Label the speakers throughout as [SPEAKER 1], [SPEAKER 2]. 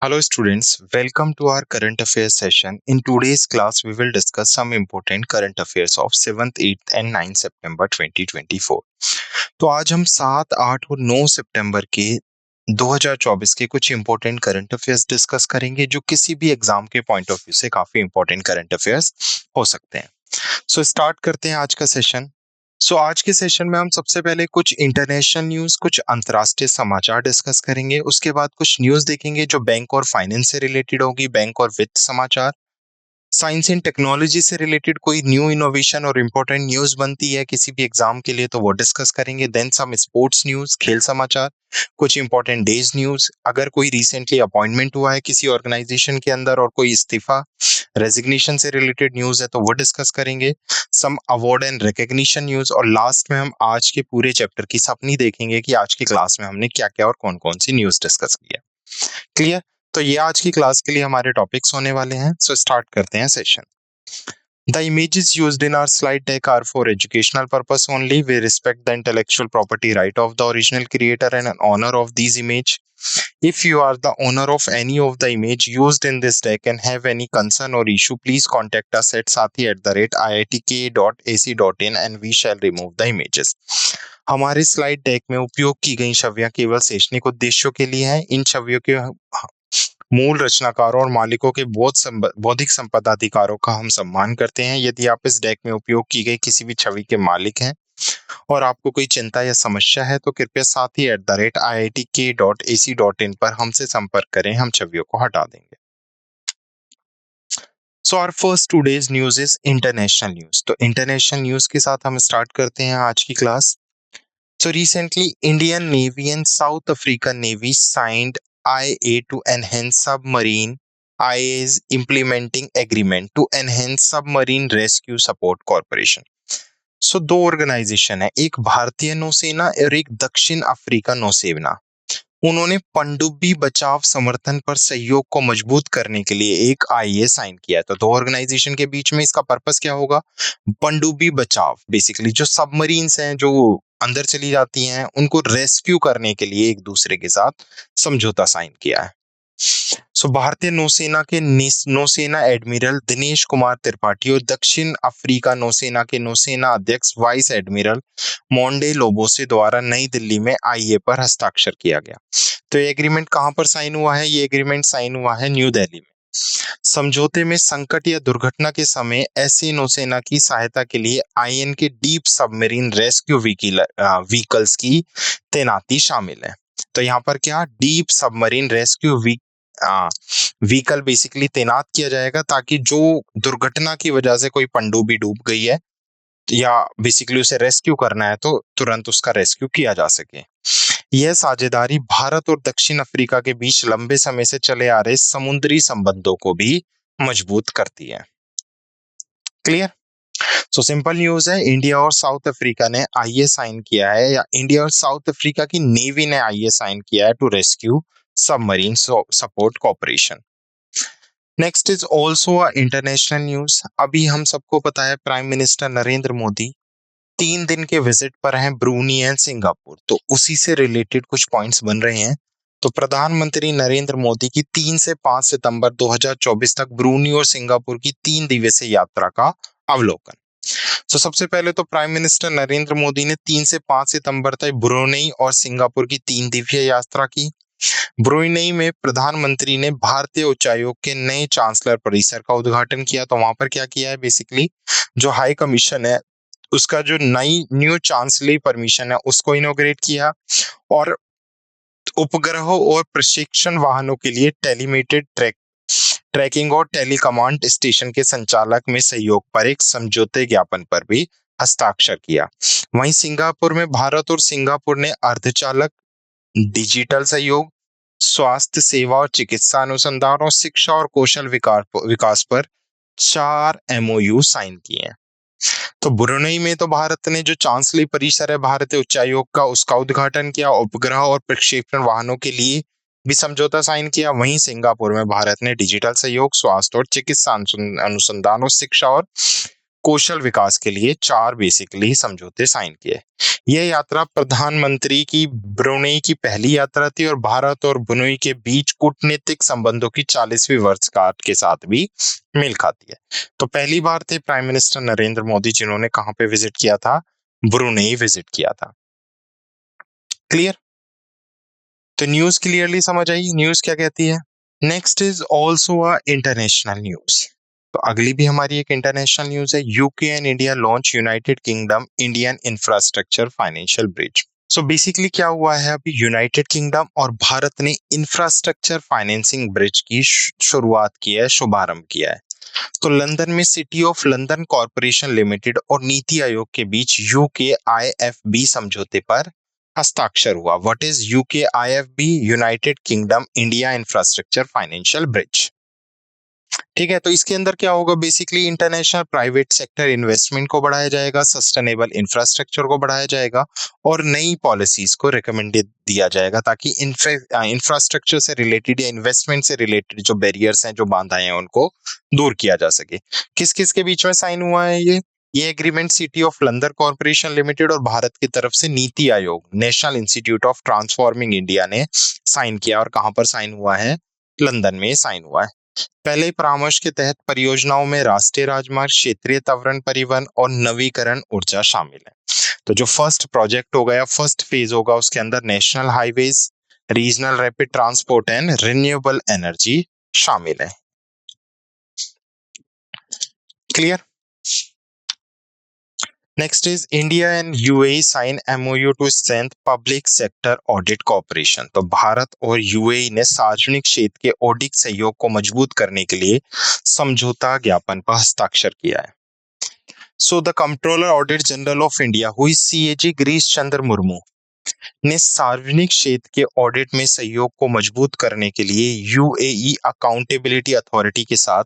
[SPEAKER 1] Hello students, welcome to our current affairs session. In today's class, we will discuss some important current affairs of 7th, 8th and 9th September 2024. तो आज हम 7, 8 और 9 सितंबर के 2024 के कुछ important current affairs discuss करेंगे जो किसी भी एग्जाम के पॉइंट ऑफ व्यू से काफी इंपॉर्टेंट करंट अफेयर्स हो सकते हैं। सो स्टार्ट करते हैं आज का सेशन। आज के सेशन में हम सबसे पहले कुछ इंटरनेशनल न्यूज, कुछ अंतर्राष्ट्रीय समाचार डिस्कस करेंगे। उसके बाद कुछ न्यूज देखेंगे जो बैंक और फाइनेंस से रिलेटेड होगी, बैंक और वित्त समाचार। साइंस एंड टेक्नोलॉजी से रिलेटेड कोई न्यू इनोवेशन और इम्पोर्टेंट न्यूज बनती है किसी भी एग्जाम के लिए तो वो डिस्कस करेंगे। देन सम स्पोर्ट्स न्यूज, खेल समाचार, कुछ इंपॉर्टेंट डेज न्यूज, अगर कोई रिसेंटली अपॉइंटमेंट हुआ है किसी ऑर्गेनाइजेशन के अंदर और कोई इस्तीफा रेजिग्नेशन से रिलेटेड न्यूज है तो वो डिस्कस करेंगे। सम अवार्ड एंड रिकग्निशन न्यूज और लास्ट में हम आज के पूरे चैप्टर की सपनी देखेंगे कि आज की क्लास में हमने क्या क्या और कौन कौन सी न्यूज डिस्कस की है। क्लियर? तो ये आज की क्लास के लिए हमारे टॉपिक्स होने वाले हैं। सो स्टार्ट करते हैं session. The images used in our slide deck are for educational purpose only. We respect the intellectual property right of the original creator and an owner of these image. If you are the owner of any of the image used in this deck and have any concern or issue, please contact us at sathi@iitk.ac.in and we shall remove the images. हमारे slide deck में उपयोग की गई छवियां केवल शैक्षणिक उद्देश्यों के लिए हैं। इन छवियों के मूल रचनाकारों और मालिकों के बौद्धिक संपदा अधिकारों का हम सम्मान करते हैं। यदि आप इस डेक में उपयोग की गई किसी भी छवि के मालिक हैं और आपको कोई चिंता या समस्या है तो कृपया sathi@iitk.ac.in पर हमसे संपर्क करें, हम छवियों को हटा देंगे। So our first today's news is international news. तो इंटरनेशनल न्यूज के साथ हम स्टार्ट करते हैं आज की class. So recently, Indian Navy and South African Navy signed IA to enhance submarine. IA is implementing agreement to enhance submarine rescue support cooperation. So दो organisation है, एक भारतीय नौसेना और एक दक्षिण अफ्रीका नौसेना। उन्होंने पनडुब्बी बचाव समर्थन पर सहयोग को मजबूत करने के लिए एक आईए साइन किया है। तो दो ऑर्गेनाइजेशन के बीच में इसका पर्पस क्या होगा? पनडुब्बी बचाव, बेसिकली जो सबमरीन्स हैं जो अंदर चली जाती हैं उनको रेस्क्यू करने के लिए एक दूसरे के साथ समझौता साइन किया है। भारतीय नौसेना के नौसेना एडमिरल दिनेश कुमार त्रिपाठी और दक्षिण अफ्रीका नौसेना के नौसेना अध्यक्ष वाइस एडमिरल मोंडे लोबोसे द्वारा नई दिल्ली में आईए पर हस्ताक्षर किया गया। तो ये एग्रीमेंट कहां पर साइन हुआ है? ये एग्रीमेंट साइन हुआ है न्यू दिल्ली में। समझौते में संकट या दुर्घटना के समय ऐसी नौसेना की सहायता के लिए आईएन के डीप सबमरीन रेस्क्यू व्हीकल्स की तैनाती शामिल है। तो यहाँ पर क्या deep submarine rescue vehicle basically तैनात किया जाएगा ताकि जो दुर्घटना की वजह से कोई पनडुब्बी डूब गई है या बेसिकली उसे रेस्क्यू करना है तो तुरंत उसका रेस्क्यू किया जा सके। यह साझेदारी भारत और दक्षिण अफ्रीका के बीच लंबे समय से चले आ रहे समुद्री संबंधों को भी मजबूत करती है। क्लियर? सो सिंपल न्यूज है, इंडिया और साउथ अफ्रीका ने आईए साइन किया है या इंडिया और साउथ अफ्रीका की नेवी ने आईए साइन किया है to rescue submarine support cooperation. Next is also international news. अभी हम सबको पता है प्राइम मिनिस्टर नरेंद्र मोदी 3 दिन के विजिट पर हैं ब्रूनी एंड सिंगापुर, तो उसी से रिलेटेड कुछ पॉइंट्स बन रहे हैं। तो प्रधानमंत्री नरेंद्र मोदी की 3 से 5 सितंबर 2024 तक ब्रूनी और सिंगापुर की 3 दिवसीय यात्रा का अवलोकन। तो सबसे पहले तो प्राइम मिनिस्टर नरेंद्र मोदी ने 3 से 5 सितंबर तक ब्रूनेई और सिंगापुर की 3 दिवसीय यात्रा की। ब्रूनेई में प्रधानमंत्री ने भारतीय उच्चायोग के नए चांसलर परिसर का उद्घाटन किया। तो वहां पर क्या किया है? बेसिकली जो हाई कमीशन है उसका जो न्यू चांसलरी परमिशन है उसको इनॉग्रेट किया और उपग्रहों और प्रशिक्षण वाहनों के लिए टेलीमेटेड ट्रैकिंग और टेलीकमांड स्टेशन के संचालक में सहयोग पर एक समझौते ज्ञापन पर भी हस्ताक्षर किया। वहीं सिंगापुर में भारत और सिंगापुर ने अर्धचालक, डिजिटल सहयोग, स्वास्थ्य सेवा और चिकित्सा अनुसंधान और शिक्षा और कौशल विकास पर 4 एमओयू साइन किए हैं। तो ब्रुनेई में तो भारत ने जो चांसलरी परिसर है भारतीय उच्चायोग का उसका उद्घाटन किया, उपग्रह और प्रक्षेपण वाहनों के लिए भी समझौता साइन किया। वहीं सिंगापुर में भारत ने डिजिटल सहयोग, स्वास्थ्य और चिकित्सा अनुसंधान और शिक्षा और कौशल विकास के लिए 4 बेसिकली समझौते साइन किए। यह यात्रा प्रधानमंत्री की ब्रुनेई की पहली यात्रा थी और भारत और ब्रुनेई के बीच कूटनीतिक संबंधों की 40वीं वर्षगांठ के साथ भी मेल खाती है। तो पहली बार थे प्राइम मिनिस्टर नरेंद्र मोदी जिन्होंने कहां पे विजिट किया था, ब्रुनेई विजिट किया था। क्लियर? तो न्यूज क्लियरली समझ आई, न्यूज क्या कहती है। Next is also a international news. तो अगली भी हमारी एक इंटरनेशनल न्यूज है। UK and India launch United kingdom Indian infrastructure financial bridge. So basically क्या हुआ है, अभी यूनाइटेड किंगडम और भारत ने इंफ्रास्ट्रक्चर फाइनेंसिंग ब्रिज की शुरुआत की है, शुभारंभ किया है। तो लंदन में city of London corporation limited और नीति आयोग के बीच यूके आईएफबी समझौते पर हस्ताक्षर हुआ। What is UK IFB? United kingdom India infrastructure financial bridge. ठीक है, तो इसके अंदर क्या होगा, basically international private sector investment को बढ़ाया जाएगा, सस्टेनेबल इंफ्रास्ट्रक्चर को बढ़ाया जाएगा और नई पॉलिसीज को रिकमेंडेड दिया जाएगा ताकि इंफ्रास्ट्रक्चर से रिलेटेड या इन्वेस्टमेंट से रिलेटेड जो बैरियर्स हैं, जो बाधाएं हैं, उनको दूर किया जा सके। किस किस के बीच में साइन हुआ है ये agreement city of London corporation limited और भारत की तरफ से NITI Aayog national institute of transforming India ने साइन किया। और कहां पर साइन हुआ है? लंदन में साइन हुआ है। पहले परामर्श के तहत परियोजनाओं में राष्ट्रीय राजमार्ग, क्षेत्रीय त्वरण परिवहन और नवीकरण ऊर्जा शामिल है। तो जो फर्स्ट प्रोजेक्ट होगा या फर्स्ट फेज होगा उसके अंदर national highways, regional rapid transport and renewable energy शामिल है। Clear? Next is India and UAE sign MoU to strength public sector audit cooperation. तो भारत और यूएई ने सार्वजनिक क्षेत्र के ऑडिट सहयोग को मजबूत करने के लिए समझौता ज्ञापन पर हस्ताक्षर किया है। So the controller audit general of India who is CAG Girish Chandra Murmu ने सार्वजनिक क्षेत्र के ऑडिट में सहयोग को मजबूत करने के लिए यूएई अकाउंटेबिलिटी अथॉरिटी के साथ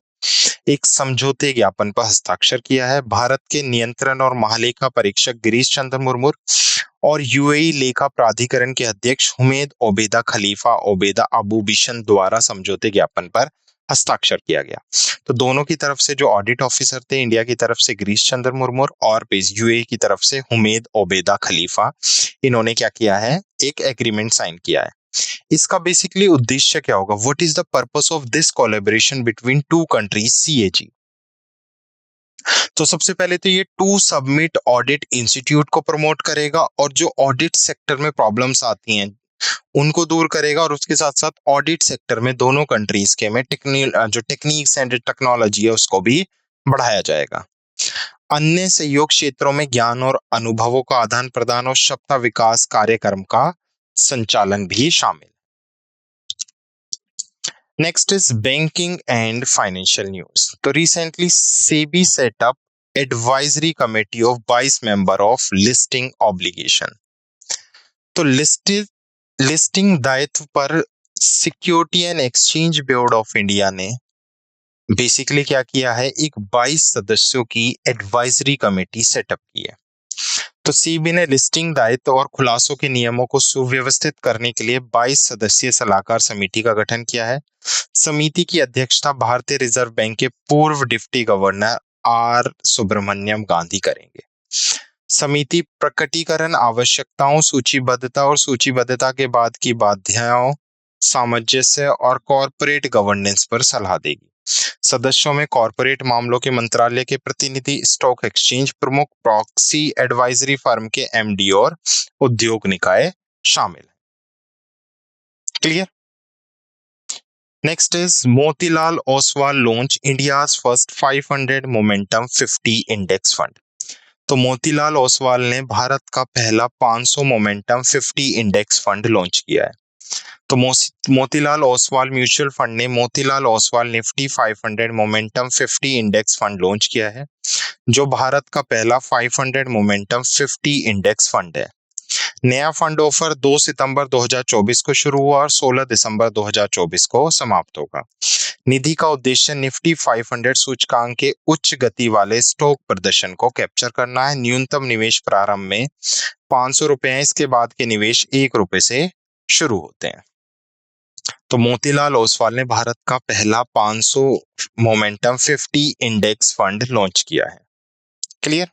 [SPEAKER 1] एक समझौते ज्ञापन पर हस्ताक्षर किया है। भारत के नियंत्रण और महालेखा परीक्षक गिरीश चंद्र मुर्मू और यूएई लेखा प्राधिकरण के अध्यक्ष हुमैद ओबेदा खलीफा ओबेदा अबू बिशन द्वारा समझौते ज्ञापन पर हस्ताक्षर किया गया। तो दोनों की तरफ से जो ऑडिट ऑफिसर थे, इंडिया की तरफ से गिरीश चंद्र मुर्मू और यूएई की तरफ से हुमैद ओबेदा खलीफा, इन्होंने क्या किया है, एक एग्रीमेंट साइन किया है। इसका बेसिकली उद्देश्य क्या होगा, what is the purpose of this collaboration between two countries CAG. तो सबसे पहले तो ये टू सबमिट ऑडिट इंस्टीट्यूट को प्रमोट करेगा और जो ऑडिट सेक्टर में प्रॉब्लम्स आती हैं उनको दूर करेगा और उसके साथ साथ ऑडिट सेक्टर में दोनों कंट्रीज के में जो टेक्निक्स एंड टेक्नोलॉजी है उसको भी बढ़ाया जाएगा। अन्य सहयोग क्षेत्रों में ज्ञान और अनुभवों का आदान प्रदान और क्षमता विकास कार्यक्रम का संचालन भी शामिल। Next is banking and financial news. तो recently SEBI set up advisory committee of 22 member of listing obligation. तो लिस्टिंग दायित्व पर security and exchange board of India ने बेसिकली क्या किया है, एक 22 सदस्यों की एडवाइजरी कमेटी सेटअप की है। तो सीबी ने लिस्टिंग दायित्व और खुलासों के नियमों को सुव्यवस्थित करने के लिए 22 सदस्यीय सलाहकार समिति का गठन किया है। समिति की अध्यक्षता भारतीय रिजर्व बैंक के पूर्व deputy governor R Subrahmanyam Gandhi करेंगे। समिति प्रकटीकरण, आवश्यकताओं, सूचीबद्धता और सूचीबद्धता के बाद की बाध्यताओं, सामंजस्य और कॉर्पोरेट गवर्नेंस पर सलाह देगी। सदस्यों में कॉर्पोरेट मामलों के मंत्रालय के प्रतिनिधि, स्टॉक एक्सचेंज प्रमुख, प्रॉक्सी एडवाइजरी फर्म के एमडी और उद्योग निकाय शामिल हैं। Clear? Next is Motilal Oswal launch India's first 500 momentum 50 index fund. तो मोतीलाल ओसवाल ने भारत का पहला 500 मोमेंटम 50 इंडेक्स फंड लॉन्च किया है। तो मोतीलाल ओसवाल म्यूचुअल फंड ने Motilal Oswal Nifty 500 momentum 50 index fund launch किया है, जो भारत का पहला 500 मोमेंटम 50 इंडेक्स फंड है। नया फंड ऑफर 2 सितंबर 2024 को शुरू हुआ और 16 दिसंबर 2024 को समाप्त होगा। निधि का उद्देश्य निफ्टी 500 सूचकांक के उच्च गति वाले स्टॉक प्रदर्शन को कैप्चर करना है। न्यूनतम निवेश प्रारंभ में 500 रुपए है, इसके बाद के निवेश 1 रुपए से शुरू होते हैं। तो मोतीलाल ओसवाल ने भारत का पहला 500 मोमेंटम 50 इंडेक्स फंड लॉन्च किया है। Clear.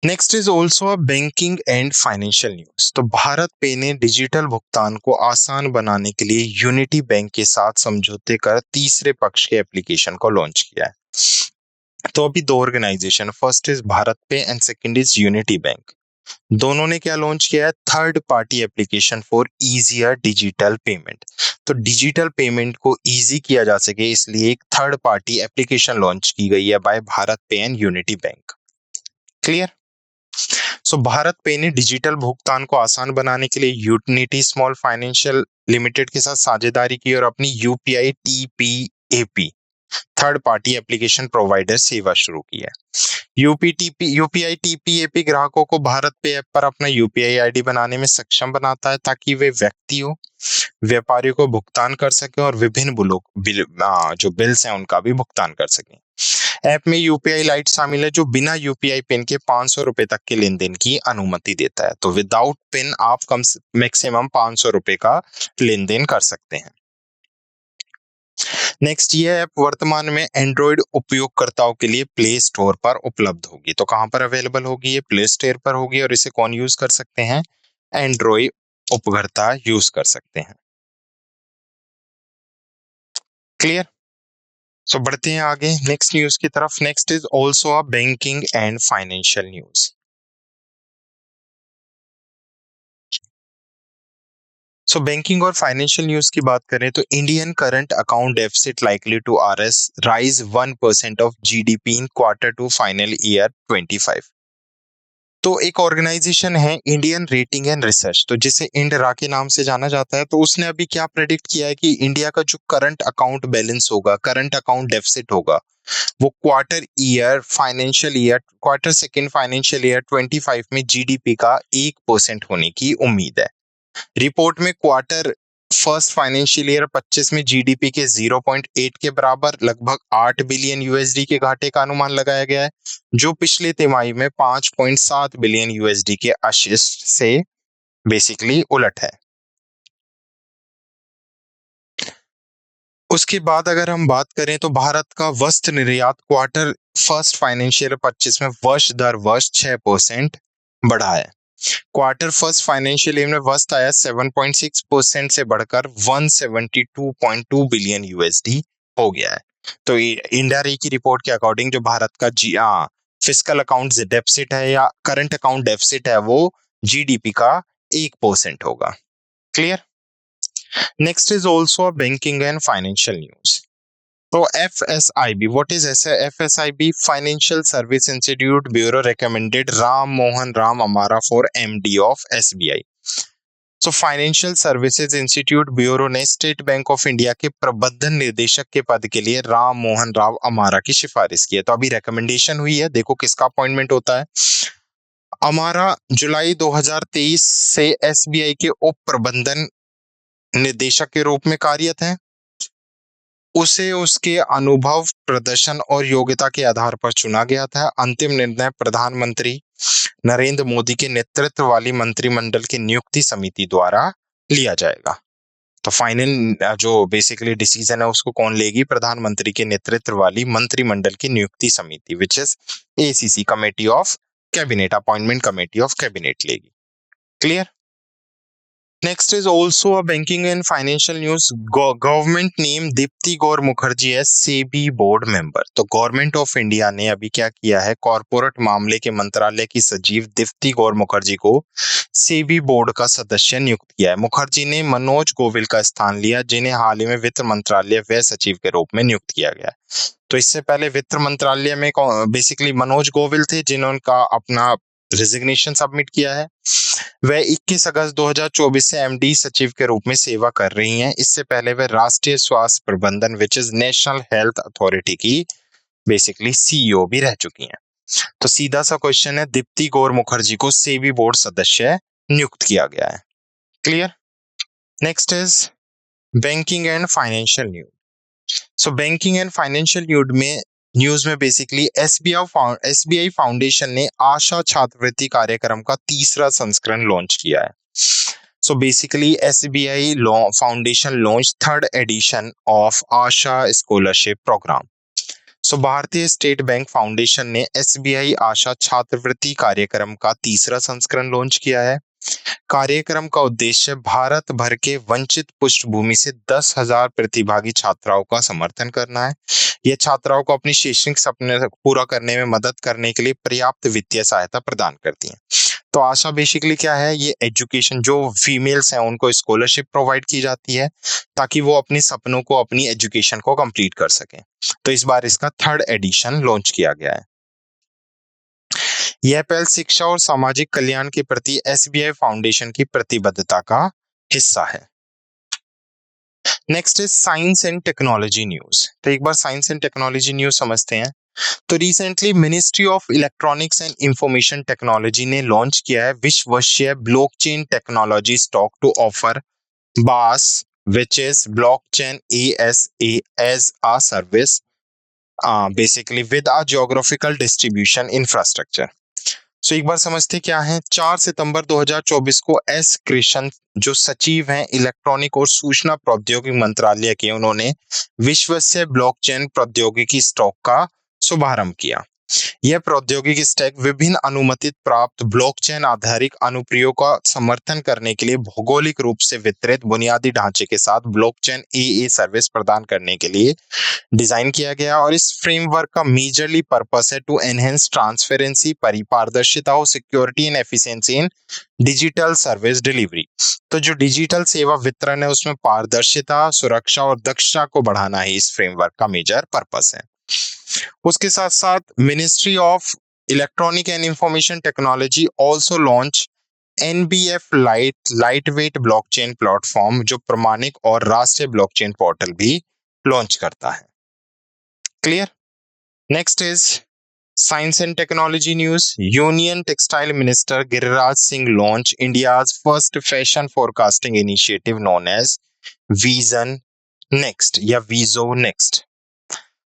[SPEAKER 1] Next is also a banking and financial news. तो भारत पे ने डिजिटल भुगतान को आसान बनाने के लिए यूनिटी बैंक के साथ समझौते कर तीसरे पक्ष के एप्लीकेशन को लॉन्च किया है। तो अभी दो ऑर्गेनाइजेशन, फर्स्ट इज भारत पे and second is unity bank, दोनों ने क्या लॉन्च किया है, third party application for easier digital payment. तो डिजिटल पेमेंट को इजी किया जा सके इसलिए एक थर्ड पार्टी एप्लीकेशन लॉन्च की गई है बाय भारत पे एंड यूनिटी बैंक। क्लियर। सो भारत पे ने डिजिटल भुगतान को आसान बनाने के लिए यूनिटी स्मॉल फाइनेंशियल लिमिटेड के साथ साझेदारी की और अपनी UPI TPAP third party application provider सेवा शुरू की है। यूपीआई टीपीएपी ग्राहकों को भारत पे ऐप पर अपना यूपीआई आईडी बनाने में सक्षम बनाता है ताकि वे व्यक्तियों व्यापारियों को भुगतान कर सके और विभिन्न जो बिल्स हैं उनका भी भुगतान कर सके। ऐप में यूपीआई लाइट शामिल है जो बिना यूपीआई पिन के 500 रुपए तक के लेन देन की अनुमति देता है। तो विदाउट पिन आप मैक्सिमम 500 रुपए का लेन देन कर सकते हैं। नेक्स्ट, ये ऐप वर्तमान में एंड्रॉइड उपयोगकर्ताओं के लिए प्ले स्टोर पर उपलब्ध होगी। तो कहां पर अवेलेबल होगी, ये प्ले स्टोर पर होगी और इसे कौन यूज कर सकते हैं, एंड्रॉइड उपयोगकर्ता यूज कर सकते हैं। क्लियर। सो बढ़ते हैं आगे नेक्स्ट न्यूज की तरफ। Next is also a banking and financial news. So banking और फाइनेंशियल न्यूज की बात करें तो Indian current account deficit likely to RS rise 1% of GDP in Q2 final year 25। तो एक ऑर्गेनाइजेशन है इंडियन रेटिंग एंड रिसर्च, तो जिसे इंडरा के नाम से जाना जाता है, तो उसने अभी क्या प्रेडिक्ट किया है कि इंडिया का जो करंट अकाउंट बैलेंस होगा, करंट अकाउंट डेफिसिट होगा, वो क्वार्टर सेकेंड फाइनेंशियल ईयर 25 में जीडीपी का 1% होने की उम्मीद है। रिपोर्ट में क्वार्टर फर्स्ट फाइनेंशियल ईयर 25 में जीडीपी के 0.8 के बराबर लगभग 8 बिलियन यूएसडी के घाटे का अनुमान लगाया गया है, जो पिछले तिमाही में 5.7 बिलियन यूएसडी के अशिष्ट से बेसिकली उलट है। उसके बाद अगर हम बात करें तो भारत का वस्त्र निर्यात क्वार्टर फर्स्ट फाइनेंशियल 25 में वर्ष दर वर्ष 6% बढ़ा है। क्वार्टर फर्स्ट फाइनेंशियल ईयर में वस्त्र आया 7.6% से बढ़कर 172.2 बिलियन यूएसडी हो गया है। तो इंडिया रे की रिपोर्ट के अकॉर्डिंग जो भारत का फिस्कल अकाउंट डेफिसिट है या करंट अकाउंट डेफिसिट है वो जीडीपी का 1% होगा। Clear. Next is also banking and financial news. तो FSIB, what is FSIB? Financial service institute bureau recommended Ram Mohan Ram अमारा फॉर MD ऑफ SBI। तो फाइनेंशियल सर्विसेज इंस्टीट्यूट ब्यूरो ने स्टेट बैंक ऑफ इंडिया के प्रबंधन निर्देशक के पद के लिए राम मोहन राव अमारा की सिफारिश की है। तो अभी रिकमेंडेशन हुई है, देखो किसका अपॉइंटमेंट होता है। अमारा जुलाई 2023 से SBI के उप प्रबंधन निदेशक के रूप में कार्यरत हैं। उसे उसके अनुभव, प्रदर्शन और योग्यता के आधार पर चुना गया था। अंतिम निर्णय प्रधानमंत्री नरेंद्र मोदी के नेतृत्व वाली मंत्रिमंडल की नियुक्ति समिति द्वारा लिया जाएगा। तो फाइनल जो बेसिकली डिसीजन है उसको कौन लेगी, प्रधानमंत्री के नेतृत्व वाली मंत्रिमंडल की नियुक्ति समिति, which is ACC, committee of cabinet, appointment committee of cabinet लेगी। Clear. Next is also a banking and financial news. Government name Dipti Gaur Mukherjee as SEBI board member. तो गवर्नमेंट ऑफ इंडिया ने अभी क्या किया है, कॉर्पोरेट मामले के मंत्रालय की सचिव दीप्ति गौर मुखर्जी को सेबी बोर्ड का सदस्य नियुक्त किया है। मुखर्जी ने मनोज गोविल का स्थान लिया, जिन्हें हाल ही में वित्त मंत्रालय व्यय सचिव के रूप में नियुक्त किया गया। तो इससे पहले वित्त मंत्रालय में बेसिकली मनोज गोविल थे, जिन्होंने अपना रिजिग्नेशन सबमिट किया है। वह 21 अगस्त 2024 से MD सचिव के रूप में सेवा कर रही हैं। इससे पहले वह राष्ट्रीय स्वास्थ्य प्रबंधन which is national health authority की बेसिकली CEO भी रह चुकी हैं। तो सीधा सा क्वेश्चन है, दीप्ति गौर मुखर्जी को सेबी बोर्ड सदस्य नियुक्त किया गया है। Clear. Next is banking and financial news. So banking and financial news में बेसिकली SBI फाउंडेशन ने आशा छात्रवृत्ति कार्यक्रम का तीसरा संस्करण लॉन्च किया है। So basically SBI foundation launch third edition of Asha scholarship programme. So भारतीय स्टेट बैंक फाउंडेशन ने एसबीआई आशा छात्रवृत्ति कार्यक्रम का तीसरा संस्करण लॉन्च किया है। कार्यक्रम का उद्देश्य भारत भर के वंचित पृष्ठभूमि से 10,000 प्रतिभागी छात्राओं का समर्थन करना है। यह छात्राओं को अपनी शैक्षणिक सपने पूरा करने में मदद करने के लिए पर्याप्त वित्तीय सहायता प्रदान करती है। तो आशा बेसिकली क्या है, ये एजुकेशन जो फीमेल्स हैं उनको स्कॉलरशिप प्रोवाइड की जाती है ताकि वो अपने सपनों को, अपनी एजुकेशन को कंप्लीट कर सकें। तो इस बार इसका 3rd एडिशन लॉन्च किया गया है। यह पहल शिक्षा और सामाजिक कल्याण के प्रति एसबीआई फाउंडेशन की प्रतिबद्धता का हिस्सा है। Next is science and technology news. तो एक बार साइंस एंड टेक्नोलॉजी न्यूज समझते हैं। तो recently ministry of electronics and information technology ने लॉन्च किया है विश्ववसीय blockchain technology stock to offer BaaS, which is blockchain ASA as a service, basically with a geographical distribution infrastructure. सो एक बार समझते क्या है। 4 सितंबर 2024 को एस कृष्ण जो सचिव हैं इलेक्ट्रॉनिक और सूचना प्रौद्योगिकी मंत्रालय के, उन्होंने विश्ववसीय ब्लॉकचेन प्रौद्योगिकी स्टॉक का शुभारंभ किया। यह प्रौद्योगिकी स्टैक विभिन्न अनुमतित प्राप्त ब्लॉकचेन आधारित अनुप्रयोग का समर्थन करने के लिए भौगोलिक रूप से वितरित बुनियादी ढांचे के साथ ब्लॉकचेन ए सर्विस प्रदान करने के लिए डिजाइन किया गया। और इस फ्रेमवर्क का मेजरली पर्पस है टू एनहेंस ट्रांसपेरेंसी, परिपारदर्शिता और security and efficiency in digital service delivery. तो जो डिजिटल सेवा वितरण है उसमें पारदर्शिता, सुरक्षा और दक्षता को बढ़ाना ही इस फ्रेमवर्क का मेजर पर्पस है। उसके साथ साथ ministry of electronic and information technology also launch NBF lightweight blockchain platform, जो प्रमाणिक और राष्ट्रीय ब्लॉकचेन पोर्टल भी लॉन्च करता है। Clear. Next is science and technology news. Union textile minister Giriraj Singh launch India's first fashion forecasting initiative known as vision next या Visio next.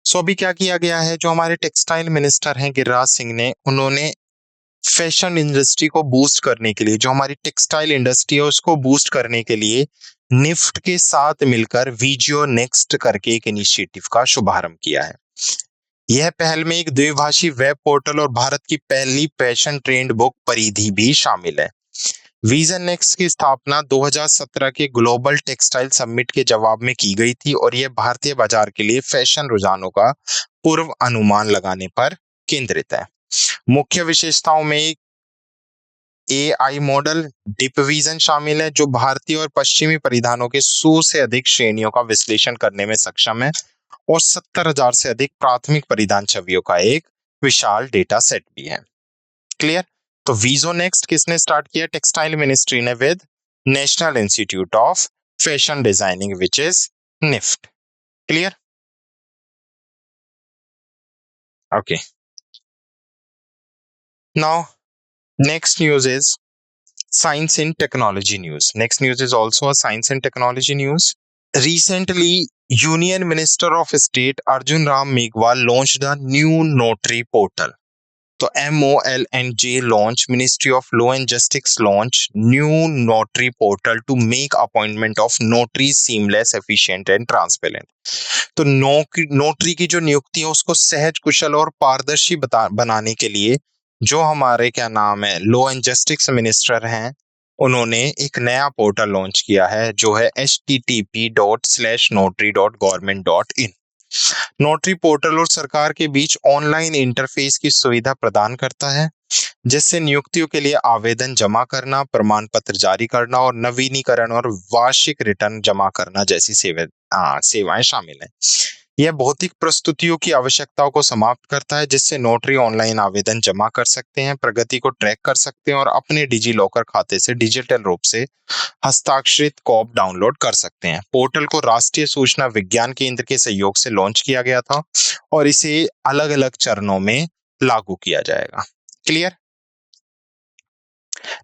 [SPEAKER 1] So अभी क्या किया गया है, जो हमारे टेक्सटाइल मिनिस्टर हैं गिरिराज सिंह ने, उन्होंने फैशन इंडस्ट्री को बूस्ट करने के लिए, जो हमारी टेक्सटाइल इंडस्ट्री है उसको बूस्ट करने के लिए निफ्ट के साथ मिलकर वीजियो नेक्स्ट करके एक इनिशिएटिव का शुभारंभ किया है। यह पहल में एक द्विभाषी वेब पोर्टल और भारत की पहली फैशन ट्रेंड बुक परिधि भी शामिल है। विजन नेक्स्ट की स्थापना 2017 के ग्लोबल टेक्सटाइल समिट के जवाब में की गई थी और यह भारतीय बाजार के लिए फैशन रुझानों का पूर्व अनुमान लगाने पर केंद्रित है। मुख्य विशेषताओं में एक AI मॉडल डीप विजन शामिल है, जो भारतीय और पश्चिमी परिधानों के 100 से अधिक श्रेणियों का विश्लेषण करने में सक्षम है और 70,000 से अधिक प्राथमिक परिधान छवियों का एक विशाल डेटा सेट भी है। क्लियर। तो वीजो नेक्स्ट किसने स्टार्ट किया? टेक्सटाइल मिनिस्ट्री ने with national institute of fashion designing which is NIFT. Clear. Okay, now next news is science and technology news. Next news is also a science and technology news. Recently, Union Minister of State Arjun Ram Meghwal launched the new notary portal. So MOLNJ launch, Ministry of Law and Justice launch new notary portal to make appointment of notaries seamless, efficient and transparent. तो notary की जो नियुक्ति है उसको सहज, कुशल और पारदर्शी बनाने के लिए जो हमारे क्या नाम है लॉ एंड जस्टिस मिनिस्टर हैं, उन्होंने एक नया पोर्टल लॉन्च किया है जो है http://notary.government.in। नोटरी पोर्टल और सरकार के बीच ऑनलाइन इंटरफेस की सुविधा प्रदान करता है, जिससे नियुक्तियों के लिए आवेदन जमा करना, प्रमाण पत्र जारी करना और नवीनीकरण और वार्षिक रिटर्न जमा करना जैसी सेवाएं शामिल हैं। यह भौतिक प्रस्तुतियों की आवश्यकताओं को समाप्त करता है, जिससे नोटरी ऑनलाइन आवेदन जमा कर सकते हैं, प्रगति को ट्रैक कर सकते हैं और अपने डिजी लॉकर खाते से डिजिटल रूप से हस्ताक्षरित कॉपी डाउनलोड कर सकते हैं। पोर्टल को राष्ट्रीय सूचना विज्ञान केंद्र के सहयोग से लॉन्च किया गया था और इसे अलग अलग चरणों में लागू किया जाएगा। Clear.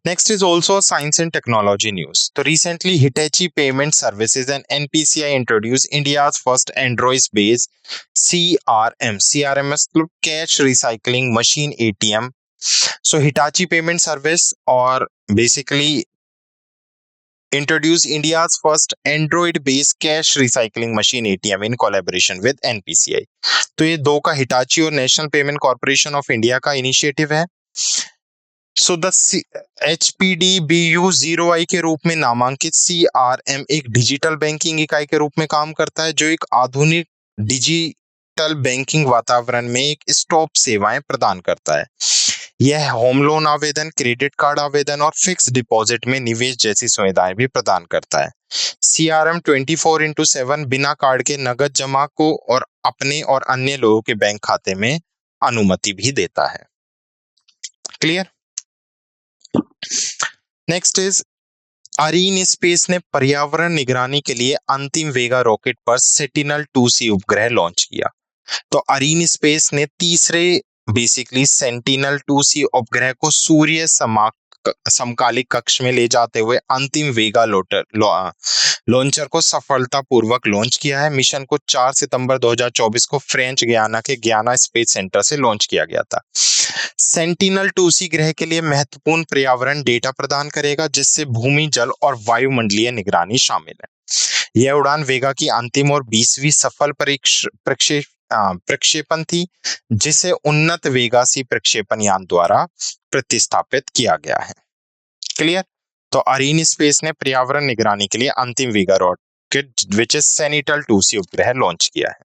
[SPEAKER 1] Next is also science and technology news. So recently Hitachi Payment Services and NPCI introduced India's first Android-based CRM. CRM मतलब Cash Recycling Machine ATM. So Hitachi Payment Service और basically introduced India's first Android-based cash recycling machine ATM in collaboration with NPCI। तो ये दो का Hitachi और national payment corporation of India का initiative है। So the HPDBU-0I के रूप में नामांकित CRM एक डिजिटल बैंकिंग इकाई के रूप में काम करता है जो एक आधुनिक डिजिटल बैंकिंग वातावरण में एक स्टॉप सेवाएं प्रदान करता है। यह होम लोन आवेदन, क्रेडिट कार्ड आवेदन और फिक्स डिपॉजिट में निवेश जैसी सुविधाएं भी प्रदान करता है। CRM 24/7 बिना कार्ड के नगद जमा को और अपने और अन्य लोगों के बैंक खाते में अनुमति भी देता है। Clear? Next is Areen space ने पर्यावरण निगरानी के लिए अंतिम वेगा रॉकेट पर सेंटिनल-2C उपग्रह लॉन्च किया। तो अरीन स्पेस ने तीसरे बेसिकली सेंटिनल-2C उपग्रह को सूर्य समकालिक कक्ष में ले जाते हुए अंतिम वेगा लॉन्चर को सफलतापूर्वक लॉन्च किया है। मिशन को 4 सितंबर 2024 को फ्रेंच गयाना के गयाना स्पेस सेंटर से लॉन्च किया गया था। सेंटिनल-2C ग्रह के लिए महत्वपूर्ण पर्यावरण डेटा प्रदान करेगा जिससे भूमि, जल और वायुमंडलीय निगरानी शामिल है। यह उड़ान वेगा की अंतिम और 20वीं सफल प्रक्षेपण थी जिसे उन्नत वेगा सी प्रक्षेपण यान द्वारा प्रतिस्थापित किया गया है। क्लियर? तो अरीन स्पेस ने पर्यावरण निगरानी के लिए अंतिम वेगा रॉकेट विच इज सेंटिनल-2C उपग्रह लॉन्च किया है।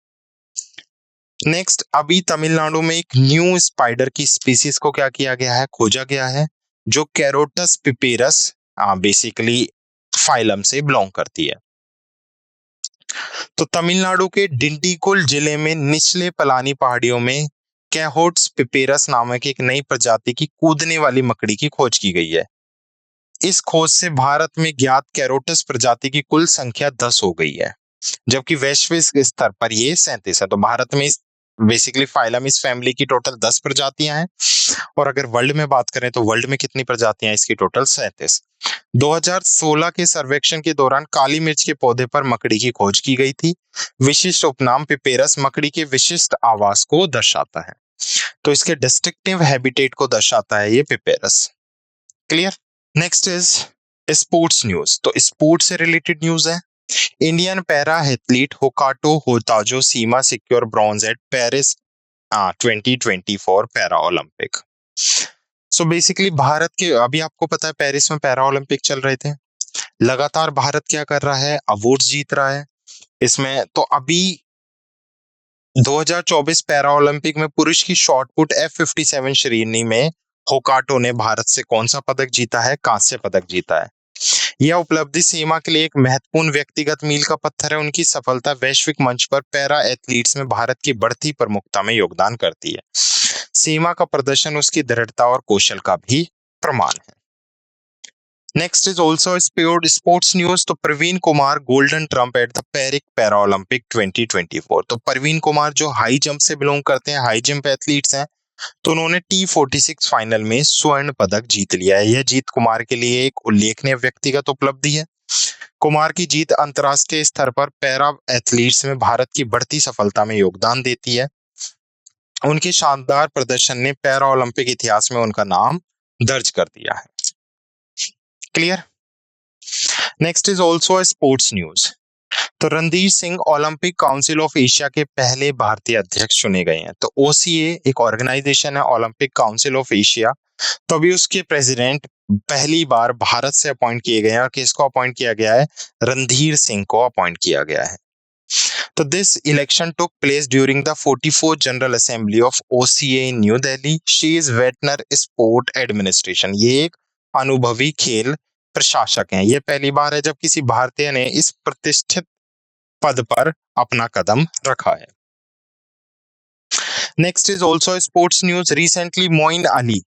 [SPEAKER 1] नेक्स्ट, अभी तमिलनाडु में एक न्यू स्पाइडर की स्पीसीज को क्या किया गया है, खोजा गया है, जो कैरोटस पिपेरस बेसिकली फाइलम से बिलोंग करती है। तो तमिलनाडु के डिंडीगुल जिले में निचले पलानी पहाड़ियों में कैहोट्स पिपेरस नामक एक नई प्रजाति की कूदने वाली मकड़ी की खोज की गई है। इस खोज से भारत में ज्ञात कैरोटस प्रजाति की कुल संख्या 10 हो गई है, जबकि वैश्विक स्तर पर ये 37 है। तो भारत में बेसिकली फाइलम इस फैमिली की टोटल 10 प्रजातियां हैं और अगर वर्ल्ड में बात करें तो वर्ल्ड में कितनी प्रजातियां हैं इसकी, टोटल 37। 2016 के सर्वेक्षण के दौरान काली मिर्च के पौधे पर मकड़ी की खोज की गई थी। विशिष्ट उपनाम पिपेरस मकड़ी के विशिष्ट आवास को दर्शाता है, तो इसके डिस्ट्रिक्टिव हैबिटेट को दर्शाता है ये पिपेरस। Clear? Next is sports news. तो स्पोर्ट्स से रिलेटेड न्यूज है। Indian para athlete Hokato Hotozhe Sema secure bronze at Paris 2024 para Olympic. So basically Bharat के, अभी आपको पता है पेरिस में पैरा ओलंपिक चल रहे थे, लगातार भारत क्या कर रहा है, अवार्ड्स जीत रहा है इसमें। तो अभी 2024 पैरा ओलंपिक में पुरुष की शॉटपुट F57 श्रेणी में होकाटो ने भारत से कौन सा पदक जीता है, कांस्य पदक जीता है। यह उपलब्धि सीमा के लिए एक महत्वपूर्ण व्यक्तिगत मील का पत्थर है। उनकी सफलता वैश्विक मंच पर पैरा एथलीट्स में भारत की बढ़ती प्रमुखता में योगदान करती है। सीमा का प्रदर्शन उसकी दृढ़ता और कौशल का भी प्रमाण है। Next is also sports news. तो Praveen Kumar golden trump at the Paris para Olympic 2024। तो प्रवीण कुमार जो हाई जंप से बिलोंग करते हैं, हाई जंप एथलीट्स हैं, तो उन्होंने T46 फाइनल में स्वर्ण पदक जीत लिया है। यह जीत कुमार के लिए एक उल्लेखनीय व्यक्तिगत उपलब्धि है। कुमार की जीत अंतर्राष्ट्रीय स्तर पर पैरा एथलीट्स में भारत की बढ़ती सफलता में योगदान देती है। उनके शानदार प्रदर्शन ने पैरा ओलंपिक इतिहास में उनका नाम दर्ज कर दिया है। Clear? Next is also sports news. तो Randhir Singh Olympic council of Asia के पहले भारतीय अध्यक्ष चुने गए हैं। तो OCA एक ऑर्गेनाइजेशन है, ओलंपिक काउंसिल ऑफ एशिया। तो अभी उसके प्रेसिडेंट पहली बार भारत से अपॉइंट किए गए हैं और किसको अपॉइंट किया गया है, रणधीर सिंह को अपॉइंट किया गया है। तो this election took place during the 44th general assembly of OCA in New Delhi. She is वेटनर स्पोर्ट एडमिनिस्ट्रेशन। ये एक अनुभवी खेल प्रशासक हैं। ये पहली बार है जब किसी भारतीय ने इस प्रतिष्ठित पद पर अपना कदम रखा है। Next is also sports news. Recently Moeen Ali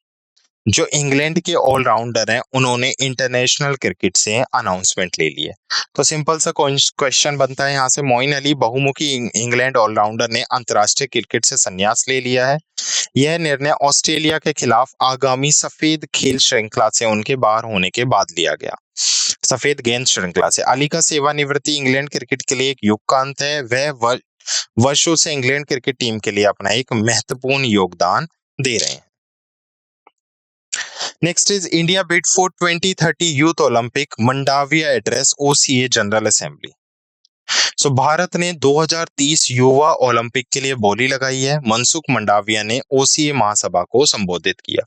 [SPEAKER 1] जो इंग्लैंड के ऑलराउंडर हैं, उन्होंने इंटरनेशनल क्रिकेट से अनाउंसमेंट ले ली है। तो सिंपल सा क्वेश्चन बनता है यहाँ से, मोइन अली बहुमुखी इंग्लैंड ऑलराउंडर ने अंतर्राष्ट्रीय क्रिकेट से संन्यास ले लिया है। यह निर्णय ऑस्ट्रेलिया के खिलाफ आगामी सफेद खेल श्रृंखला से उनके बाहर होने के बाद लिया गया। सफेद गेंद श्रृंखला से अली का सेवानिवृत्ति इंग्लैंड क्रिकेट के लिए एक युग का अंत है। वह वर्षों से इंग्लैंड क्रिकेट टीम के लिए अपना एक महत्वपूर्ण योगदान दे रहे हैं। Next is India bid for 2030 youth Olympic Mandaviya address OCA general assembly. So Bharat ने 2030 युवा ओलंपिक के लिए बोली लगाई है। मनसुख मंडाविया ने ओसीए महासभा को संबोधित किया।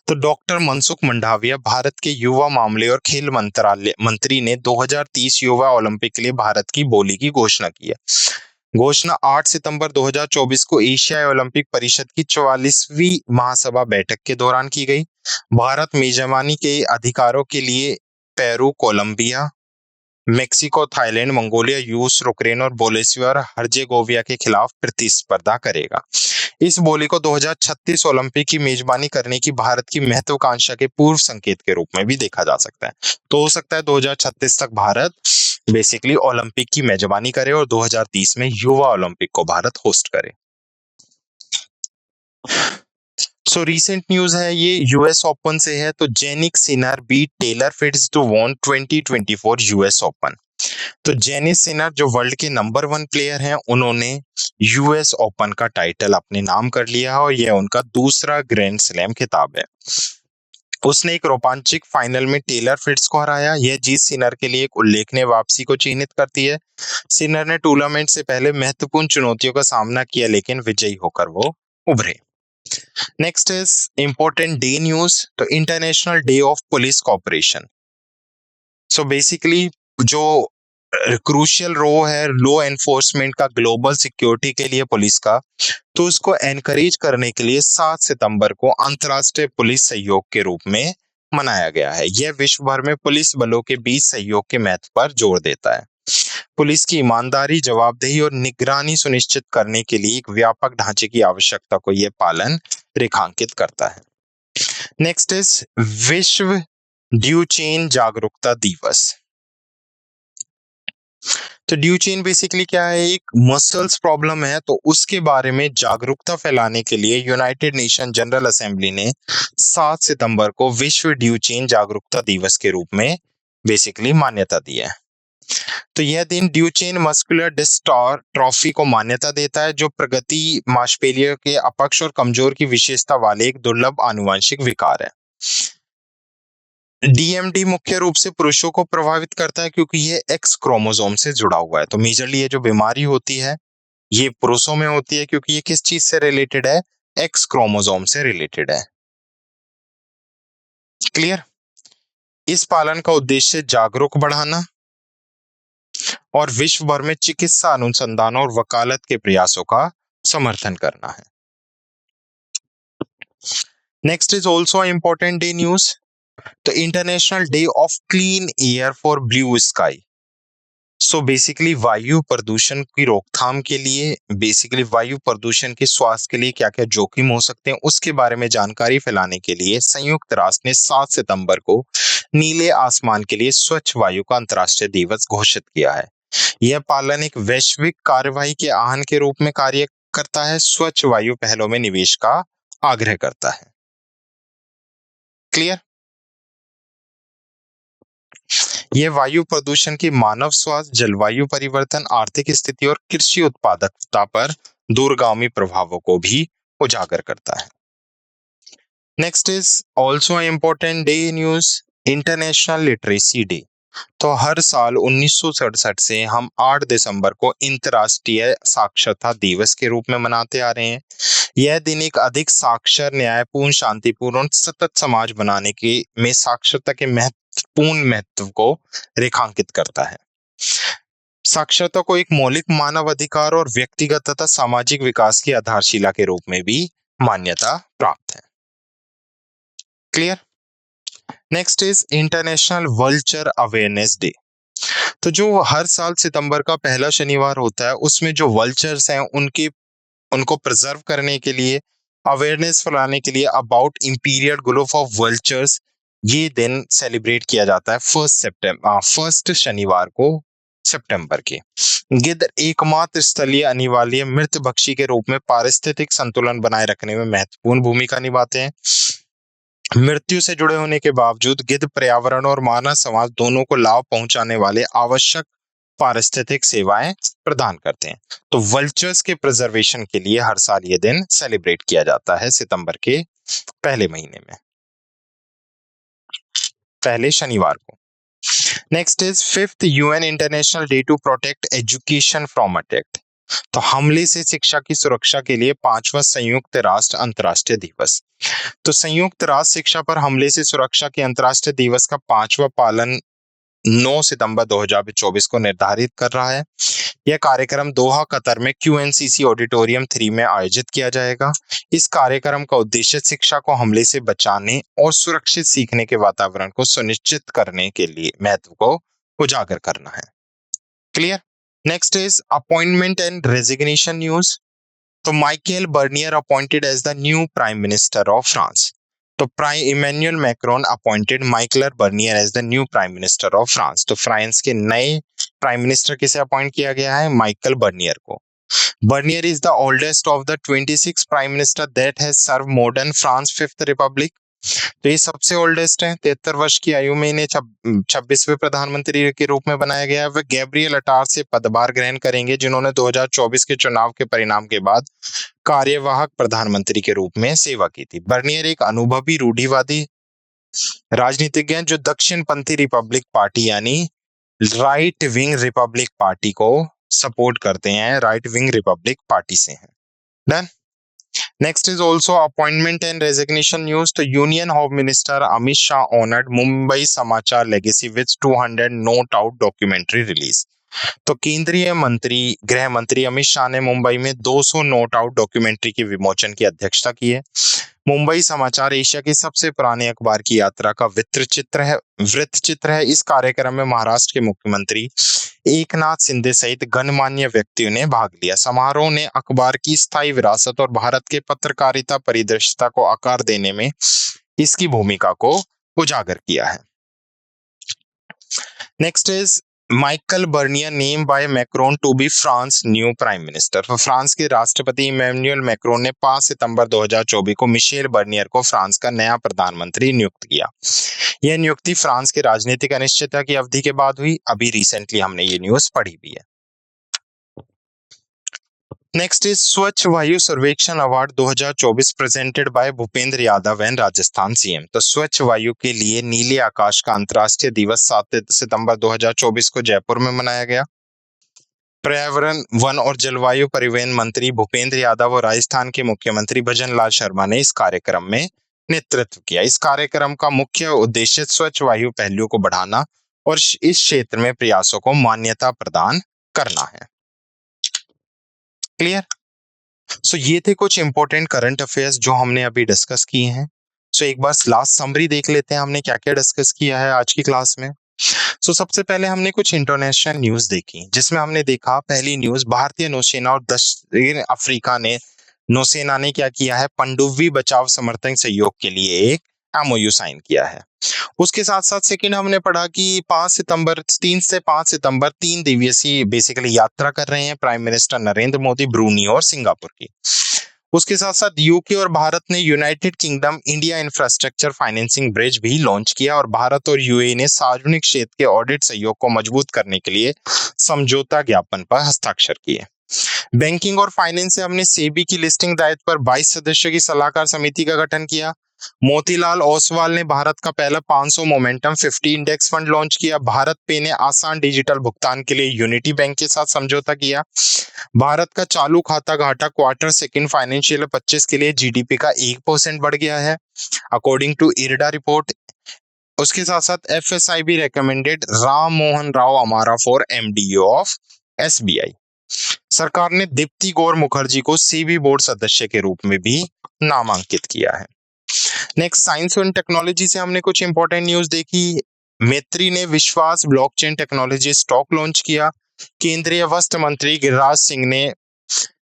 [SPEAKER 1] तो डॉक्टर मनसुख मंडाविया भारत के युवा मामले और खेल मंत्रालय मंत्री ने 2030 युवा ओलंपिक के लिए भारत की बोली की घोषणा की है। घोषणा 8 सितंबर 2024 को एशियाई ओलंपिक परिषद की 44वीं महासभा बैठक के दौरान की गई। भारत मेजबानी के अधिकारों के लिए Peru, Colombia, Mexico, Thailand, Mongolia, रूस, यूक्रेन और बोलिस्विया और हर्जेगोविया के खिलाफ प्रतिस्पर्धा करेगा। इस बोली को 2036 ओलंपिक की मेजबानी करने की भारत की महत्वाकांक्षा के पूर्व संकेत के रूप में भी देखा जा सकता है। तो हो सकता है 2036 तक भारत बेसिकली ओलंपिक की मेजबानी करे और 2030 में युवा ओलंपिक को भारत होस्ट करे। सो रीसेंट न्यूज है ये यूएस ओपन से है। तो Jannik Sinner beat Taylor Fritz to won 2024 US Open. तो जेनिस सिनर जो वर्ल्ड के नंबर 1 प्लेयर हैं, उन्होंने यूएस ओपन का टाइटल अपने नाम कर लिया और यह उनका दूसरा ग्रैंड स्लैम खिताब है। उसने एक रोमांचक फाइनल में टेलर फिट्स को हराया। यह जीत सिनर के लिए एक उल्लेखनीय वापसी को चिन्हित करती है। सिनर ने टूर्नामेंट से पहले महत्वपूर्ण चुनौतियों का सामना किया, लेकिन विजयी होकर वो उभरे। Next is important day news. तो international day of police cooperation. So basically जो क्रूशियल रो है लॉ एनफोर्समेंट का ग्लोबल सिक्योरिटी के लिए पुलिस का, तो उसको एनकरेज करने के लिए 7 सितंबर को अंतर्राष्ट्रीय पुलिस सहयोग के रूप में मनाया गया है। यह विश्व भर में पुलिस बलों के बीच सहयोग के महत्व पर जोर देता है। पुलिस की ईमानदारी, जवाबदेही और निगरानी सुनिश्चित करने के लिए एक व्यापक ढांचे की आवश्यकता को यह पालन रेखांकित करता है। नेक्स्ट इज विश्व ड्यू चेन जागरूकता दिवस। तो ड्यू चेन बेसिकली क्या है, एक मसल्स प्रॉब्लम है, तो उसके बारे में जागरूकता फैलाने के लिए यूनाइटेड नेशन जनरल असेंबली ने 7 सितंबर को विश्व ड्यू चेन जागरूकता दिवस के रूप में बेसिकली मान्यता दी है। तो यह दिन ड्यू चेन मस्कुलर डिस्ट्रॉफी को मान्यता देता है, जो प्रगति मांसपेशियों के अपक्ष और कमजोर की विशेषता वाले एक दुर्लभ आनुवंशिक विकार है। डीएमडी मुख्य रूप से पुरुषों को प्रभावित करता है क्योंकि ये एक्स क्रोमोसोम से जुड़ा हुआ है। तो मेजरली ये जो बीमारी होती है ये पुरुषों में होती है क्योंकि ये किस चीज से रिलेटेड है, एक्स क्रोमोसोम से रिलेटेड है। क्लियर। इस पालन का उद्देश्य जागरूक बढ़ाना और विश्व भर में चिकित्सा अनुसंधान और वकालत के प्रयासों का समर्थन करना है। Next is also important day news. तो international day of clean air for blue sky. So basically वायु प्रदूषण की रोकथाम के लिए, बेसिकली वायु प्रदूषण के स्वास्थ्य के लिए क्या क्या जोखिम हो सकते हैं उसके बारे में जानकारी फैलाने के लिए संयुक्त राष्ट्र ने 7 सितंबर को नीले आसमान के लिए स्वच्छ वायु का अंतर्राष्ट्रीय दिवस घोषित किया है। यह पालन एक वैश्विक कार्यवाही के आहन के रूप में कार्य करता है, स्वच्छ वायु पहलों में निवेश का आग्रह करता है। क्लियर। यह वायु प्रदूषण की मानव स्वास्थ्य, जलवायु परिवर्तन, आर्थिक स्थिति और कृषि उत्पादकता पर दूरगामी प्रभावों को भी उजागर करता है। Next is also important day news, international literacy day. तो हर साल 1967 से हम 8 दिसंबर को अंतर्राष्ट्रीय साक्षरता दिवस के रूप में मनाते आ रहे हैं। यह दिन एक अधिक साक्षर, न्यायपूर्ण, शांतिपूर्ण और सतत समाज बनाने के में साक्षरता के महत्वपूर्ण महत्व को रेखांकित करता है। साक्षरता को एक मौलिक मानव अधिकार और व्यक्तिगत तथा सामाजिक विकास की आधारशिला के रूप में भी मान्यता प्राप्त है। Clear. Next is international vulture awareness day. तो जो हर साल सितंबर का पहला शनिवार होता है उसमें जो वल्चर्स हैं उनको प्रिजर्व करने के लिए, अवेयरनेस फैलाने के लिए about imperial group of vultures ये दिन सेलिब्रेट किया जाता है फर्स्ट शनिवार को सितंबर के। गिद्ध एकमात्र स्थलीय अनिवार्य मृत भक्षी के रूप में पारिस्थितिक संतुलन बनाए रखने में महत्वपूर्ण भूमिका निभाते हैं। मृत्यु से जुड़े होने के बावजूद गिद्ध पर्यावरण और मानव समाज दोनों को लाभ पहुंचाने वाले आवश्यक पारिस्थितिक सेवाएं प्रदान करते हैं। तो वल्चर्स के प्रिजर्वेशन के लिए हर साल ये दिन सेलिब्रेट किया जाता है सितंबर के पहले महीने में। पहले शनिवार को। Next is 5th UN international day to protect education from attack. तो हमले से शिक्षा की सुरक्षा के लिए 5वां संयुक्त राष्ट्र अंतर्राष्ट्रीय दिवस। तो संयुक्त राष्ट्र शिक्षा पर हमले से सुरक्षा के अंतर्राष्ट्रीय दिवस का 5वां पालन 9 सितंबर 2024 को निर्धारित कर रहा है। यह कार्यक्रम दोहा कतर में क्यूएनसीसी ऑडिटोरियम 3 में आयोजित किया जाएगा। इस कार्यक्रम का उद्देश्य शिक्षा को हमले से बचाने और सुरक्षित सीखने के वातावरण को सुनिश्चित करने के लिए महत्व को उजागर करना है। Clear. Next is appointment and resignation news. तो Michael Barnier appointed as the new prime minister of France. तो prime Emmanuel Macron appointed Michael Barnier as the new prime minister of France. तो फ्रांस के नए prime minister किसे appoint किया गया है? Michael Barnier को। Barnier is the oldest of the 26 prime minister that has serve modern France fifth republic. तो ये सबसे ओल्डेस्ट है। 73 वर्ष की आयु में इन्हें 26वें प्रधानमंत्री के रूप में बनाया गया है। वे गैब्रियल अटार से पदभार ग्रहण करेंगे, जिन्होंने 2024 के चुनाव के परिणाम के बाद कार्यवाहक प्रधानमंत्री के रूप में सेवा की थी। बर्नियर एक अनुभवी रूढ़िवादी राजनीतिज्ञ हैं जो दक्षिणपंथी रिपब्लिक पार्टी यानी राइट विंग रिपब्लिक पार्टी को सपोर्ट करते हैं। राइट विंग रिपब्लिक पार्टी से हैं। Done. Next is also appointment and resignation news. तो union home minister Amit Shah honoured Mumbai Samachar legacy with 200 not out documentary release. तो केंद्रीय मंत्री गृह मंत्री अमित शाह ने मुंबई में 200 नोट आउट डॉक्यूमेंट्री की विमोचन की अध्यक्षता की है। मुंबई समाचार एशिया के सबसे पुराने अखबार की यात्रा का वृत्तचित्र है। इस कार्यक्रम में महाराष्ट्र के मुख्यमंत्री एकनाथ शिंदे सहित गणमान्य व्यक्तियों ने भाग लिया। समारोह ने अखबार की स्थायी विरासत और भारत के पत्रकारिता परिदृश्यता को आकार देने में इसकी भूमिका को उजागर किया है। Next is Michael Barnier name by Macron to be France new prime minister. तो फ्रांस के राष्ट्रपति इमैनुअल मैक्रोन ने 5 सितंबर 2024 को मिशेल बर्नियर को फ्रांस का नया प्रधानमंत्री नियुक्त किया। यह नियुक्ति फ्रांस के राजनीतिक अनिश्चितता की अवधि के बाद हुई। अभी रिसेंटली हमने ये न्यूज पढ़ी भी है। नेक्स्ट इज स्वच्छ वायु सर्वेक्षण award 2024 presented by Bhupendra Yadav and Rajasthan CM. तो स्वच्छ वायु के लिए नीले आकाश का अंतर्राष्ट्रीय दिवस 7 सितंबर 2024 को जयपुर में मनाया गया। पर्यावरण वन और जलवायु परिवहन मंत्री भूपेंद्र यादव और राजस्थान के मुख्यमंत्री भजनलाल शर्मा ने इस कार्यक्रम में नेतृत्व किया। इस कार्यक्रम का मुख्य उद्देश्य स्वच्छ वायु पहलुओं को बढ़ाना और इस क्षेत्र में प्रयासों को मान्यता प्रदान करना है। क्लियर। सो ये थे कुछ इंपॉर्टेंट करंट अफेयर्स जो हमने अभी डिस्कस किए हैं। सो एक बार लास्ट समरी देख लेते हैं हमने क्या क्या डिस्कस किया है आज की क्लास में। सो सबसे पहले हमने कुछ इंटरनेशनल न्यूज देखी, जिसमें हमने देखा पहली न्यूज, भारतीय नौसेना और दक्षिण अफ्रीका ने नौसेना ने क्या किया है? पनडुब्बी बचाव समर्थन सहयोग के लिए एक एमओयू साइन किया है। उसके साथ साथ सेकंड हमने पढ़ा कि 3 से 5 सितंबर 3 दिवसीय बेसिकली यात्रा कर रहे हैं prime minister Narendra Modi Bruny और सिंगापुर की। उसके साथ साथ यूके और भारत ने United kingdom India infrastructure financing bridge भी लॉन्च किया और भारत और यूएई ने सार्वजनिक क्षेत्र के ऑडिट सहयोग को मजबूत करने के लिए समझौता ज्ञापन पर हस्ताक्षर किए। बैंकिंग और फाइनेंस से हमने सेबी की लिस्टिंग दायित्व पर 22 सदस्यों की सलाहकार समिति का गठन किया। मोतीलाल ओसवाल ने भारत का पहला 500 मोमेंटम 50 इंडेक्स फंड लॉन्च किया। भारत पे ने आसान डिजिटल भुगतान के लिए यूनिटी बैंक के साथ समझौता किया। भारत का चालू खाता घाटा क्वार्टर सेकंड फाइनेंशियल 25 के लिए जीडीपी का 1% बढ़ गया है अकॉर्डिंग टू इरडा रिपोर्ट। उसके साथ साथ एफएसआईबी रेकमेंडेड राम मोहन राव अमारा फॉर एमडीओ ऑफ एसबीआई। सरकार ने दीप्ति गौर मुखर्जी को सीबी बोर्ड सदस्य के रूप में भी नामांकित किया है। नेक्स्ट साइंस एंड टेक्नोलॉजी से हमने कुछ इंपॉर्टेंट न्यूज देखी। मैत्री ने विश्वास ब्लॉकचेन टेक्नोलॉजी स्टॉक लॉन्च किया। केंद्रीय वस्त्र मंत्री गिरिराज सिंह ने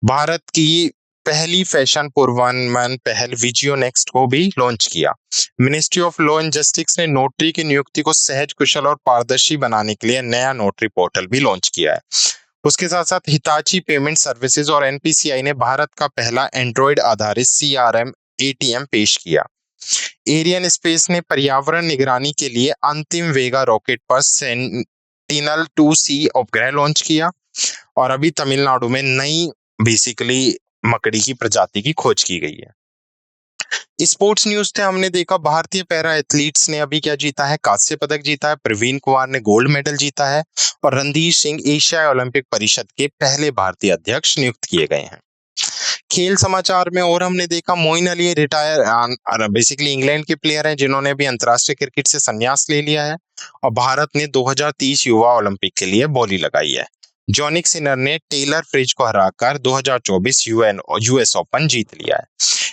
[SPEAKER 1] भारत की पहली फैशन पूर्वानुमान पहल विजियो नेक्स्ट को भी लॉन्च किया। Ministry of law and justice ने नोटरी की नियुक्ति को सहज, कुशल और पारदर्शी बनाने के लिए नया नोटरी पोर्टल भी लॉन्च किया है। उसके साथ साथ हिताची पेमेंट सर्विसेज और एनपीसीआई ने भारत का पहला एंड्रॉइड आधारित सीआरएम एटीएम पेश किया। एरियन स्पेस ने पर्यावरण निगरानी के लिए अंतिम वेगा रॉकेट पर सेंटिनल-2C उपग्रह लॉन्च किया और अभी तमिलनाडु में नई बेसिकली मकड़ी की प्रजाति की खोज की गई है। स्पोर्ट्स न्यूज थे, हमने देखा भारतीय पैरा एथलीट्स ने अभी क्या जीता है, कांस्य पदक जीता है। प्रवीण कुमार ने गोल्ड मेडल जीता है और रणधीर सिंह एशिया ओलंपिक परिषद के पहले भारतीय अध्यक्ष नियुक्त किए गए हैं। खेल समाचार में और हमने देखा Moeen Ali retire, basically England के प्लेयर हैं जिन्होंने भी अंतरराष्ट्रीय क्रिकेट से संन्यास ले लिया है और भारत ने 2030 युवा ओलंपिक के लिए बोली लगाई है। जॉनिक सिनर ने टेलर फ्रिज को हराकर 2024 यूएन और यूएस ओपन जीत लिया है।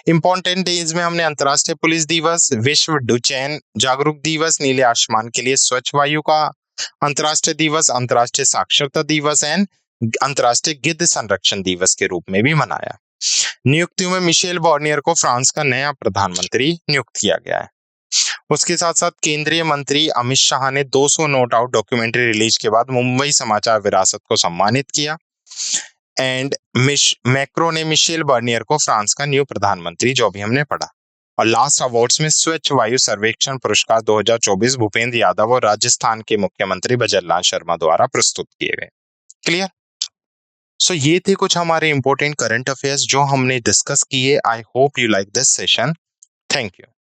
[SPEAKER 1] इंपॉर्टेंट डेज में हमने अंतरराष्ट्रीय पुलिस दिवस, विश्व डुचेन जागरूक दिवस, नीले आसमान के लिए स्वच्छ वायु का अंतरराष्ट्रीय दिवस, अंतरराष्ट्रीय साक्षरता दिवस एंड अंतरराष्ट्रीय गिद्ध संरक्षण दिवस के रूप में भी मनाया। नियुक्तियों में मिशेल बॉर्नियर को फ्रांस का नया प्रधानमंत्री नियुक्त किया गया है। उसके साथ साथ केंद्रीय मंत्री अमित शाह ने 200 नोट आउट डॉक्यूमेंट्री रिलीज के बाद मुंबई समाचार विरासत को सम्मानित किया एंड मैक्रो ने मिशेल बर्नियर को फ्रांस का न्यू प्रधानमंत्री, जो भी हमने पढ़ा। और लास्ट अवार्ड्स में स्वच्छ वायु सर्वेक्षण पुरस्कार 2024 भूपेंद्र यादव और राजस्थान के मुख्यमंत्री भजनलाल शर्मा द्वारा प्रस्तुत किए गए। क्लियर? सो ये थे कुछ हमारे इंपॉर्टेंट करंट अफेयर्स जो हमने डिस्कस किए। I hope you like this session. Thank you.